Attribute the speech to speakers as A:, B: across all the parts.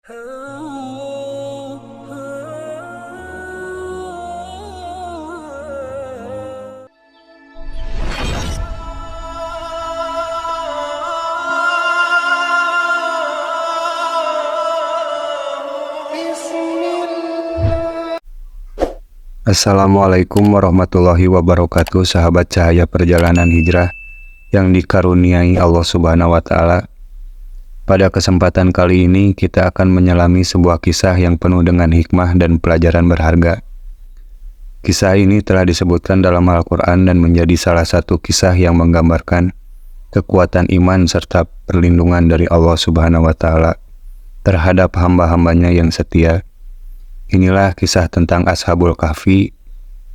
A: Assalamualaikum warahmatullahi wabarakatuh, sahabat cahaya perjalanan hijrah yang dikaruniai Allah Subhanahu wa Ta'ala. Pada kesempatan kali ini kita akan menyelami sebuah kisah yang penuh dengan hikmah dan pelajaran berharga. Kisah ini telah disebutkan dalam Al-Quran dan menjadi salah satu kisah yang menggambarkan kekuatan iman serta perlindungan dari Allah Subhanahu wa Ta'ala terhadap hamba-hambanya yang setia. Inilah kisah tentang Ashabul Kahfi,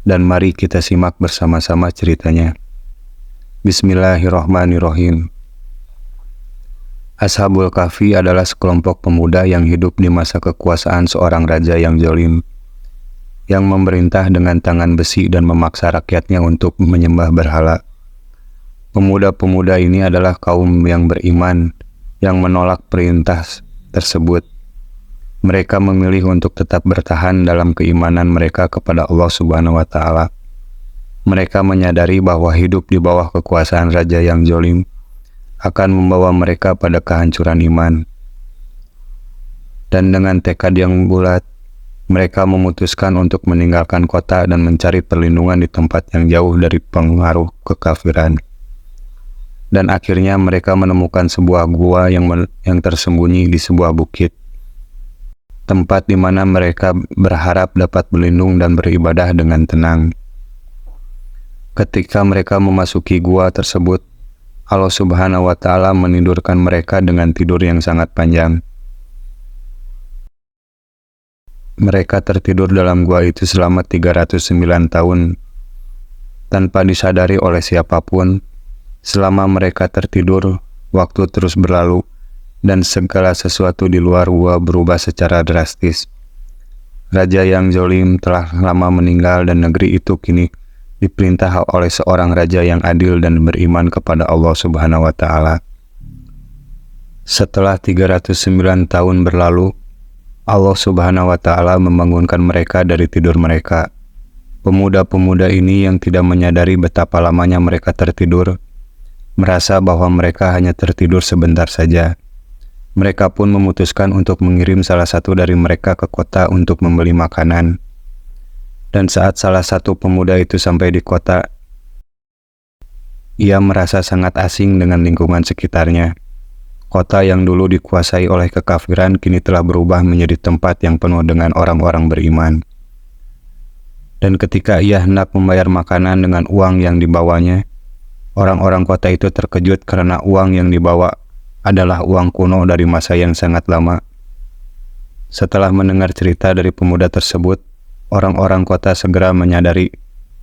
A: dan mari kita simak bersama-sama ceritanya. Bismillahirrahmanirrahim. Ashabul Kahfi adalah sekelompok pemuda yang hidup di masa kekuasaan seorang raja yang zalim, yang memerintah dengan tangan besi dan memaksa rakyatnya untuk menyembah berhala. Pemuda-pemuda ini adalah kaum yang beriman, yang menolak perintah tersebut. Mereka memilih untuk tetap bertahan dalam keimanan mereka kepada Allah Subhanahu wa Ta'ala. Mereka menyadari bahwa hidup di bawah kekuasaan raja yang zalim akan membawa mereka pada kehancuran iman. Dan dengan tekad yang bulat, mereka memutuskan untuk meninggalkan kota dan mencari perlindungan di tempat yang jauh dari pengaruh kekafiran. Dan akhirnya mereka menemukan sebuah gua yang tersembunyi di sebuah bukit, tempat di mana mereka berharap dapat berlindung dan beribadah dengan tenang. Ketika mereka memasuki gua tersebut, Allah Subhanahu wa Ta'ala menidurkan mereka dengan tidur yang sangat panjang. Mereka tertidur dalam gua itu selama 309 tahun, tanpa disadari oleh siapapun. Selama mereka tertidur, waktu terus berlalu, dan segala sesuatu di luar gua berubah secara drastis. Raja yang zalim telah lama meninggal dan negeri itu kini diperintah oleh seorang raja yang adil dan beriman kepada Allah Subhanahu wa Ta'ala. Setelah 309 tahun berlalu, Allah Subhanahu wa Ta'ala membangunkan mereka dari tidur mereka. Pemuda-pemuda ini yang tidak menyadari betapa lamanya mereka tertidur, merasa bahwa mereka hanya tertidur sebentar saja. Mereka pun memutuskan untuk mengirim salah satu dari mereka ke kota untuk membeli makanan. Dan saat salah satu pemuda itu sampai di kota, ia merasa sangat asing dengan lingkungan sekitarnya. Kota yang dulu dikuasai oleh kekafiran kini telah berubah menjadi tempat yang penuh dengan orang-orang beriman. Dan ketika ia hendak membayar makanan dengan uang yang dibawanya, orang-orang kota itu terkejut karena uang yang dibawa adalah uang kuno dari masa yang sangat lama. Setelah mendengar cerita dari pemuda tersebut, orang-orang kota segera menyadari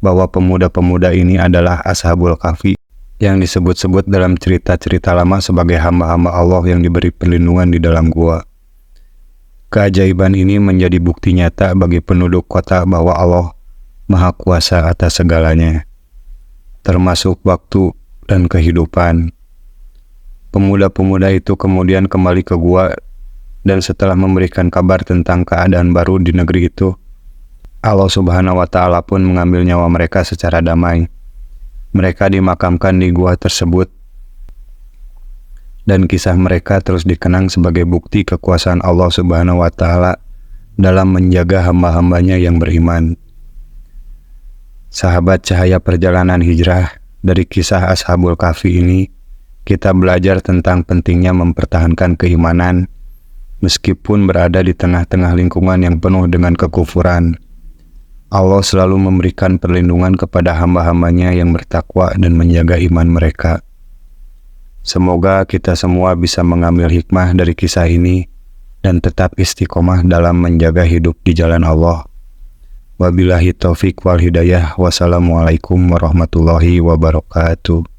A: bahwa pemuda-pemuda ini adalah Ashabul Kahfi yang disebut-sebut dalam cerita-cerita lama sebagai hamba-hamba Allah yang diberi perlindungan di dalam gua. Keajaiban ini menjadi bukti nyata bagi penduduk kota bahwa Allah Maha Kuasa atas segalanya, termasuk waktu dan kehidupan. Pemuda-pemuda itu kemudian kembali ke gua, dan setelah memberikan kabar tentang keadaan baru di negeri itu, Allah Subhanahu wa Ta'ala pun mengambil nyawa mereka secara damai. Mereka dimakamkan di gua tersebut, dan kisah mereka terus dikenang sebagai bukti kekuasaan Allah Subhanahu wa Ta'ala dalam menjaga hamba-hambanya yang beriman. Sahabat cahaya perjalanan hijrah, dari kisah Ashabul Kahfi ini, kita belajar tentang pentingnya mempertahankan keimanan meskipun berada di tengah-tengah lingkungan yang penuh dengan kekufuran. Allah selalu memberikan perlindungan kepada hamba-hambanya yang bertakwa dan menjaga iman mereka. Semoga kita semua bisa mengambil hikmah dari kisah ini dan tetap istiqomah dalam menjaga hidup di jalan Allah. Wabillahi taufik wal hidayah. Wassalamualaikum warahmatullahi wabarakatuh.